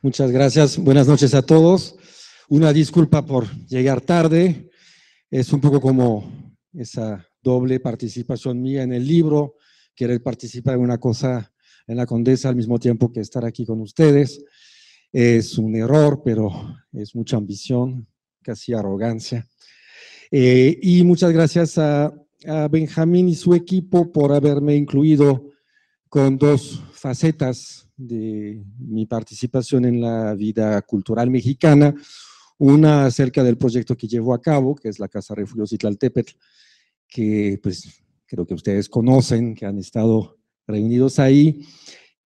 Muchas gracias. Buenas noches a todos. Una disculpa por llegar tarde. Es un poco como esa doble participación mía en el libro, querer participar en una cosa en la Condesa al mismo tiempo que estar aquí con ustedes. Es un error, pero es mucha ambición, casi arrogancia. Y muchas gracias a Benjamín y su equipo por haberme incluido con dos facetas de mi participación en la vida cultural mexicana, una acerca del proyecto que llevo a cabo, que es la Casa Refugio Citlaltépetl, que pues creo que ustedes conocen, que han estado reunidos ahí,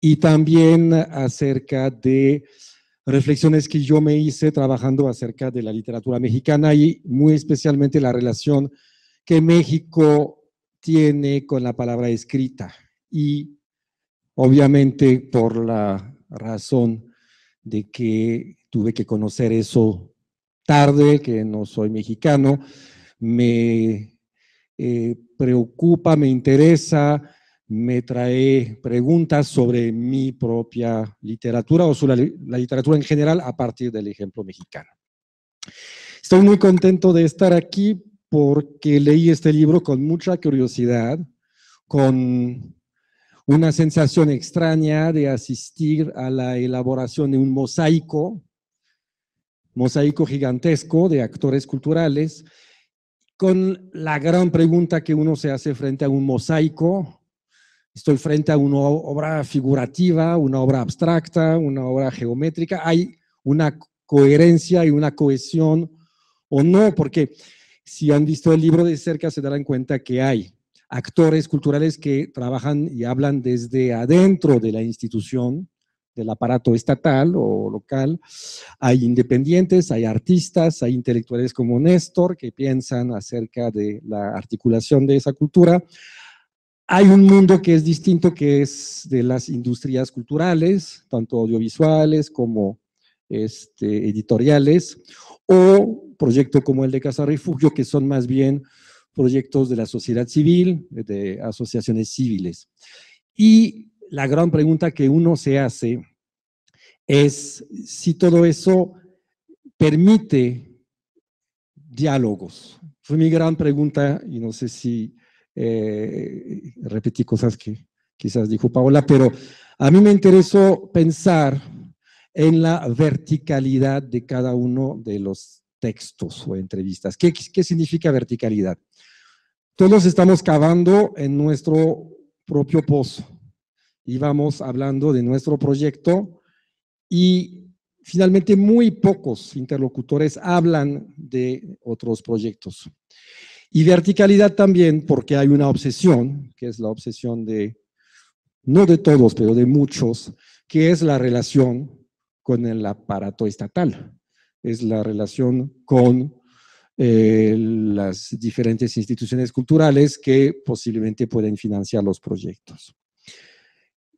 y también acerca de reflexiones que yo me hice trabajando acerca de la literatura mexicana y muy especialmente la relación que México tiene con la palabra escrita. Y obviamente por la razón de que tuve que conocer eso tarde, que no soy mexicano, me preocupa, me interesa, me trae preguntas sobre mi propia literatura o sobre la literatura en general a partir del ejemplo mexicano. Estoy muy contento de estar aquí porque leí este libro con mucha curiosidad, con una sensación extraña de asistir a la elaboración de un mosaico gigantesco de actores culturales, con la gran pregunta que uno se hace frente a un mosaico. Estoy frente a una obra figurativa, una obra abstracta, una obra geométrica. ¿Hay una coherencia y una cohesión o no? Porque si han visto el libro de cerca se darán cuenta que hay actores culturales que trabajan y hablan desde adentro de la institución, del aparato estatal o local. Hay independientes, hay artistas, hay intelectuales como Néstor que piensan acerca de la articulación de esa cultura. Hay un mundo que es distinto, que es de las industrias culturales, tanto audiovisuales como editoriales, o proyectos como el de Casa Refugio, que son más bien proyectos de la sociedad civil, de asociaciones civiles. Y la gran pregunta que uno se hace es si todo eso permite diálogos. Fue mi gran pregunta y no sé si repetí cosas que quizás dijo Paola, pero a mí me interesó pensar en la verticalidad de cada uno de los textos o entrevistas. ¿Qué significa verticalidad? Todos estamos cavando en nuestro propio pozo y vamos hablando de nuestro proyecto y finalmente muy pocos interlocutores hablan de otros proyectos. Y verticalidad también porque hay una obsesión, que es la obsesión de, no de todos, pero de muchos, que es la relación con el aparato estatal, es la relación con las diferentes instituciones culturales que posiblemente pueden financiar los proyectos.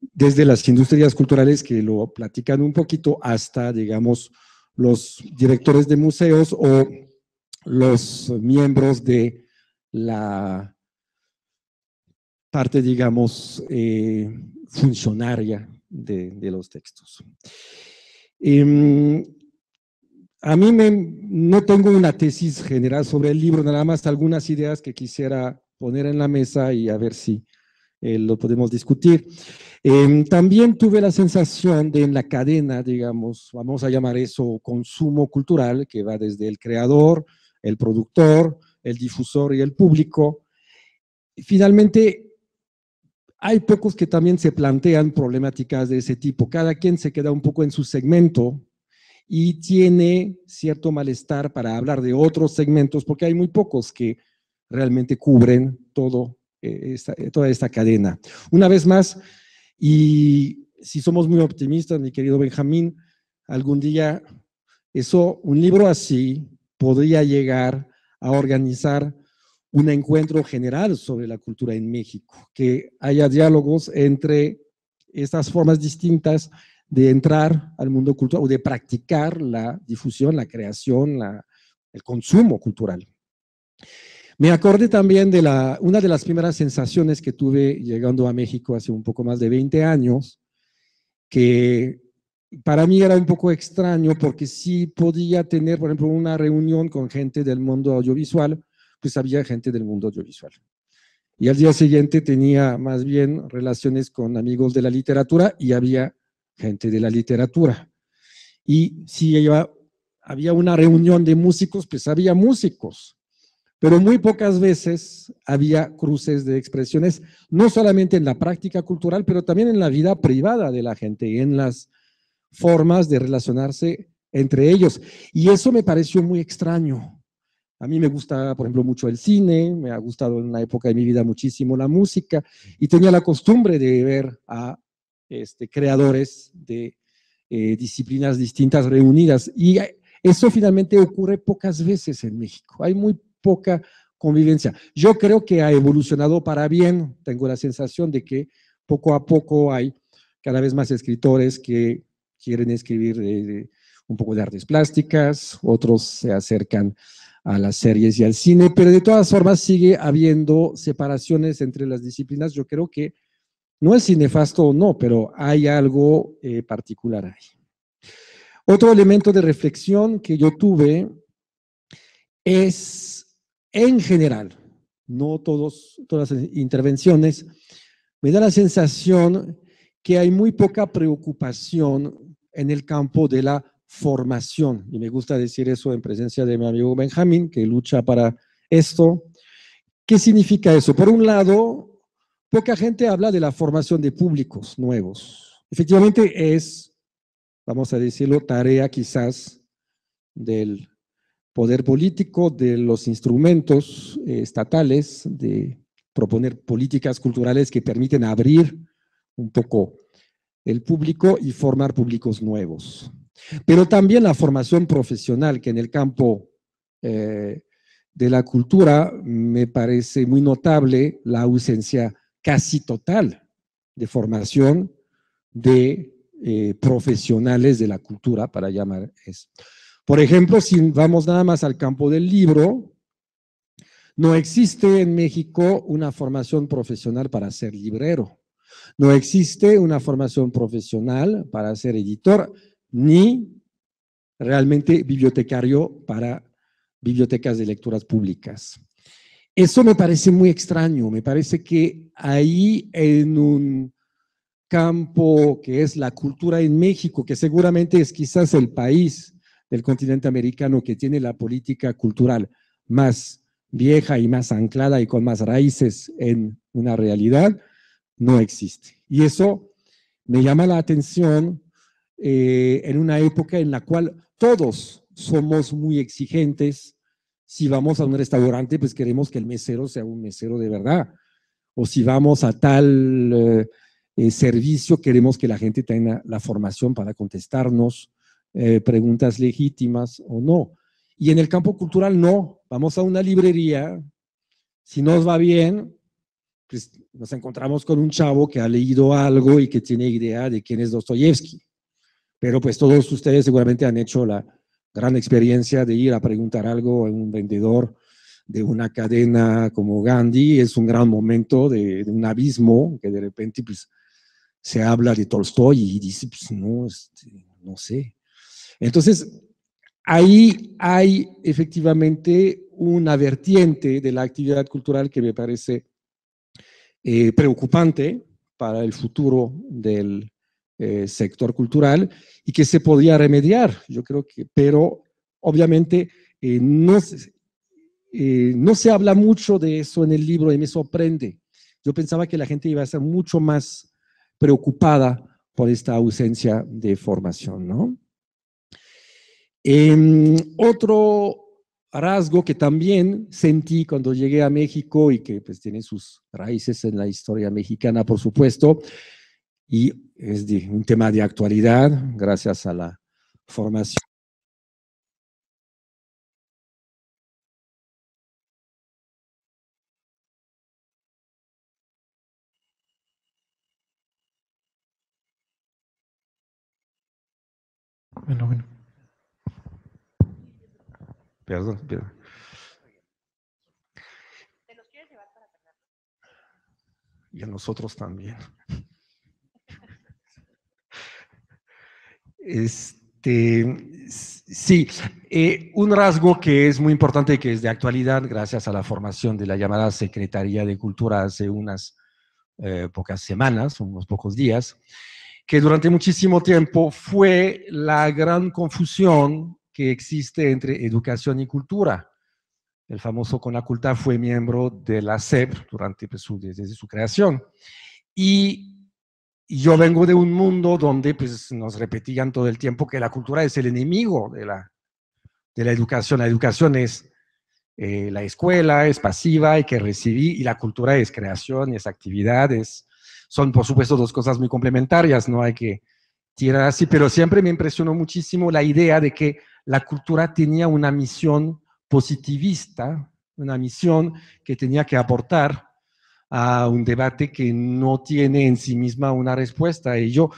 Desde las industrias culturales que lo platican un poquito hasta, digamos, los directores de museos o los miembros de la parte, digamos, funcionaria de los textos. A mí no tengo una tesis general sobre el libro, nada más algunas ideas que quisiera poner en la mesa y a ver si lo podemos discutir. También tuve la sensación de en la cadena, digamos, vamos a llamar eso consumo cultural, que va desde el creador, el productor, el difusor y el público. Finalmente, hay pocos que también se plantean problemáticas de ese tipo. Cada quien se queda un poco en su segmento y tiene cierto malestar para hablar de otros segmentos, porque hay muy pocos que realmente cubren toda esta cadena. Una vez más, y si somos muy optimistas, mi querido Benjamín, algún día un libro así podría llegar a organizar un encuentro general sobre la cultura en México, que haya diálogos entre estas formas distintas de entrar al mundo cultural o de practicar la difusión, la creación, el consumo cultural. Me acordé también de una de las primeras sensaciones que tuve llegando a México hace un poco más de 20 años, que para mí era un poco extraño porque sí podía tener, por ejemplo, una reunión con gente del mundo audiovisual, pues había gente del mundo audiovisual. Y al día siguiente tenía más bien relaciones con amigos de la literatura y había gente de la literatura. Y si había una reunión de músicos, pues había músicos. Pero muy pocas veces había cruces de expresiones, no solamente en la práctica cultural, pero también en la vida privada de la gente, en las formas de relacionarse entre ellos. Y eso me pareció muy extraño. A mí me gusta, por ejemplo, mucho el cine, me ha gustado en una época de mi vida muchísimo la música y tenía la costumbre de ver a creadores de disciplinas distintas reunidas. Y eso finalmente ocurre pocas veces en México. Hay muy poca convivencia. Yo creo que ha evolucionado para bien. Tengo la sensación de que poco a poco hay cada vez más escritores que quieren escribir un poco de artes plásticas, otros se acercan a las series y al cine, pero de todas formas sigue habiendo separaciones entre las disciplinas. Yo creo que no es si nefasto o no, pero hay algo particular ahí. Otro elemento de reflexión que yo tuve es, en general, no todas las intervenciones, me da la sensación que hay muy poca preocupación en el campo de la formación. Y me gusta decir eso en presencia de mi amigo Benjamín, que lucha para esto. ¿Qué significa eso? Por un lado, poca gente habla de la formación de públicos nuevos. Efectivamente es, vamos a decirlo, tarea quizás del poder político, de los instrumentos estatales, de proponer políticas culturales que permiten abrir un poco el público y formar públicos nuevos. Pero también la formación profesional, que en el campo de la cultura me parece muy notable la ausencia casi total de formación de profesionales de la cultura, para llamar eso. Por ejemplo, si vamos nada más al campo del libro, no existe en México una formación profesional para ser librero. No existe una formación profesional para ser editor, ni realmente bibliotecario para bibliotecas de lecturas públicas. Eso me parece muy extraño, me parece que ahí en un campo que es la cultura en México, que seguramente es quizás el país del continente americano que tiene la política cultural más vieja y más anclada y con más raíces en una realidad, no existe. Y eso me llama la atención en una época en la cual todos somos muy exigentes. Si vamos a un restaurante, pues queremos que el mesero sea un mesero de verdad. O si vamos a tal servicio, queremos que la gente tenga la formación para contestarnos preguntas legítimas o no. Y en el campo cultural no. Vamos a una librería, si nos va bien, pues nos encontramos con un chavo que ha leído algo y que tiene idea de quién es Dostoyevsky. Pero pues todos ustedes seguramente han hecho la gran experiencia de ir a preguntar algo a un vendedor de una cadena como Gandhi. Es un gran momento de un abismo que de repente pues, se habla de Tolstoy y dice, pues no, no sé. Entonces, ahí hay efectivamente una vertiente de la actividad cultural que me parece preocupante para el futuro del sector cultural y que se podía remediar, yo creo que, pero obviamente no se habla mucho de eso en el libro y me sorprende. Yo pensaba que la gente iba a ser mucho más preocupada por esta ausencia de formación, ¿no? Otro rasgo que también sentí cuando llegué a México y que pues tiene sus raíces en la historia mexicana, por supuesto, y es un tema de actualidad, gracias a la formación. Bueno, bueno. Perdón, perdón. Y a nosotros también. Sí, un rasgo que es muy importante y que es de actualidad, gracias a la formación de la llamada Secretaría de Cultura hace unas pocas semanas, unos pocos días, que durante muchísimo tiempo fue la gran confusión que existe entre educación y cultura. El famoso Conaculta fue miembro de la SEP desde su creación. Y yo vengo de un mundo donde pues, nos repetían todo el tiempo que la cultura es el enemigo de la educación. La educación es la escuela, es pasiva, hay que recibir, y la cultura es creación, es actividades. Son, por supuesto, dos cosas muy complementarias, no hay que tirar así, pero siempre me impresionó muchísimo la idea de que la cultura tenía una misión positivista, una misión que tenía que aportar a un debate que no tiene en sí misma una respuesta. Y yo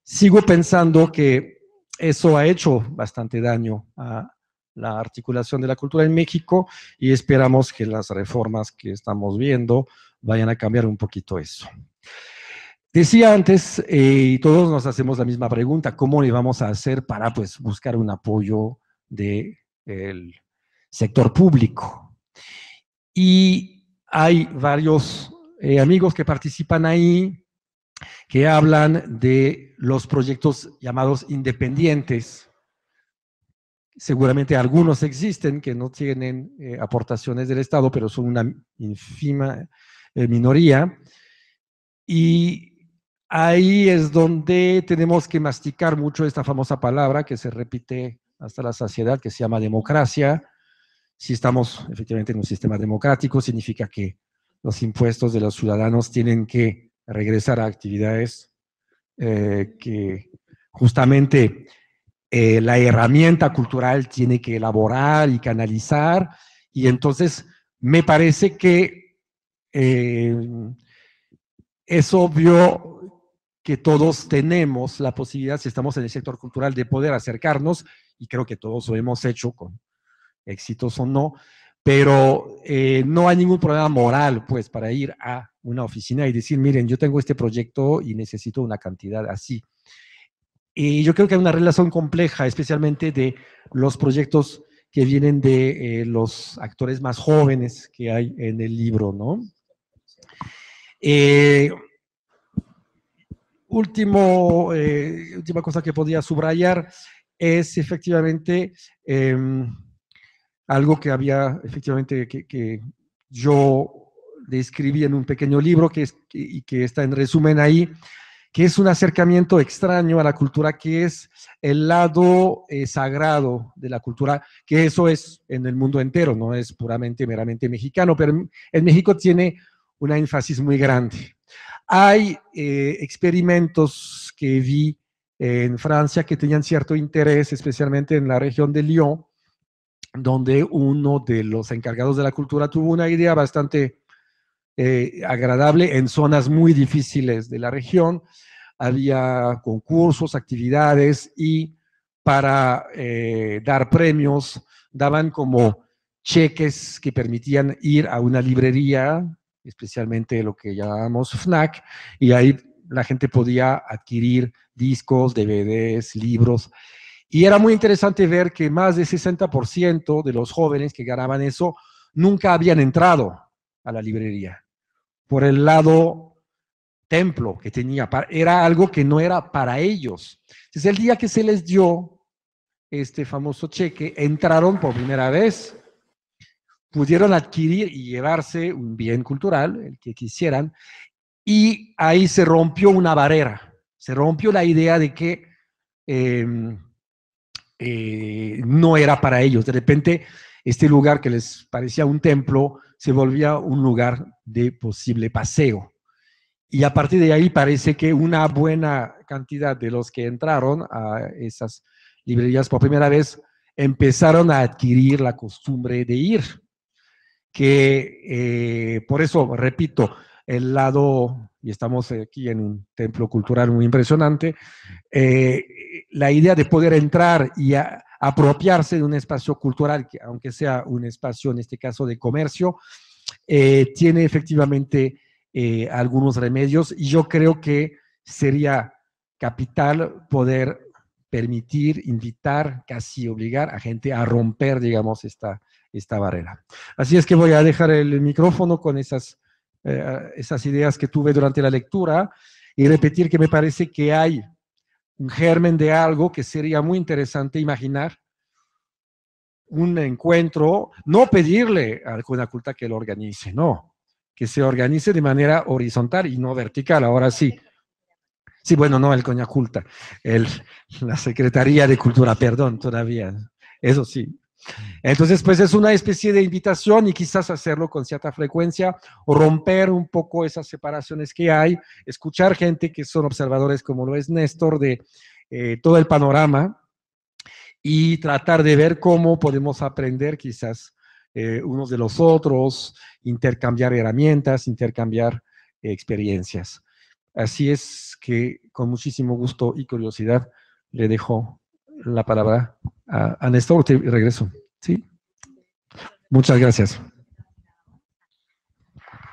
sigo pensando que eso ha hecho bastante daño a la articulación de la cultura en México y esperamos que las reformas que estamos viendo vayan a cambiar un poquito eso. Decía antes, y todos nos hacemos la misma pregunta, ¿cómo le vamos a hacer para pues, buscar un apoyo del sector público? Y hay varios amigos que participan ahí, que hablan de los proyectos llamados independientes. Seguramente algunos existen que no tienen aportaciones del Estado, pero son una ínfima minoría. Y ahí es donde tenemos que masticar mucho esta famosa palabra que se repite hasta la saciedad, que se llama democracia. Si estamos efectivamente en un sistema democrático, significa que los impuestos de los ciudadanos tienen que regresar a actividades que justamente la herramienta cultural tiene que elaborar y canalizar, y entonces me parece que es obvio que todos tenemos la posibilidad, si estamos en el sector cultural, de poder acercarnos, y creo que todos lo hemos hecho con éxitos o no, pero no hay ningún problema moral, pues, para ir a una oficina y decir, miren, yo tengo este proyecto y necesito una cantidad así. Y yo creo que hay una relación compleja, especialmente de los proyectos que vienen de los actores más jóvenes que hay en el libro, ¿no? Última cosa que podría subrayar es efectivamente algo que había efectivamente que yo describí en un pequeño libro y que está en resumen ahí, que es un acercamiento extraño a la cultura, que es el lado sagrado de la cultura, que eso es en el mundo entero, no es puramente, meramente mexicano, pero en México tiene una énfasis muy grande. Hay experimentos que vi en Francia que tenían cierto interés, especialmente en la región de Lyon, donde uno de los encargados de la cultura tuvo una idea bastante agradable en zonas muy difíciles de la región. Había concursos, actividades, y para dar premios daban como cheques que permitían ir a una librería, especialmente lo que llamamos FNAC, y ahí la gente podía adquirir discos, DVDs, libros. Y era muy interesante ver que más del 60% de los jóvenes que ganaban eso nunca habían entrado a la librería. Por el lado templo que tenía, era algo que no era para ellos. Entonces, el día que se les dio este famoso cheque, entraron por primera vez, pudieron adquirir y llevarse un bien cultural, el que quisieran, y ahí se rompió una barrera, se rompió la idea de que no era para ellos. De repente, este lugar que les parecía un templo se volvía un lugar de posible paseo. Y a partir de ahí parece que una buena cantidad de los que entraron a esas librerías por primera vez empezaron a adquirir la costumbre de ir. Que por eso, repito, el lado, y estamos aquí en un templo cultural muy impresionante, la idea de poder entrar y apropiarse de un espacio cultural, que aunque sea un espacio, en este caso, de comercio, tiene efectivamente algunos remedios, y yo creo que sería capital poder permitir, invitar, casi obligar a gente a romper, digamos, esta barrera. Así es que voy a dejar el micrófono con esas ideas que tuve durante la lectura y repetir que me parece que hay un germen de algo que sería muy interesante imaginar, un encuentro, no pedirle a la culta que lo organice, no, que se organice de manera horizontal y no vertical, ahora sí. Sí, bueno, no el Coñaculta, la Secretaría de Cultura, perdón, todavía, eso sí. Entonces, pues es una especie de invitación y quizás hacerlo con cierta frecuencia o romper un poco esas separaciones que hay, escuchar gente que son observadores como lo es Néstor de todo el panorama y tratar de ver cómo podemos aprender quizás unos de los otros, intercambiar herramientas, intercambiar experiencias. Así es que con muchísimo gusto y curiosidad le dejo la palabra a Néstor y regreso. ¿Sí? Muchas gracias.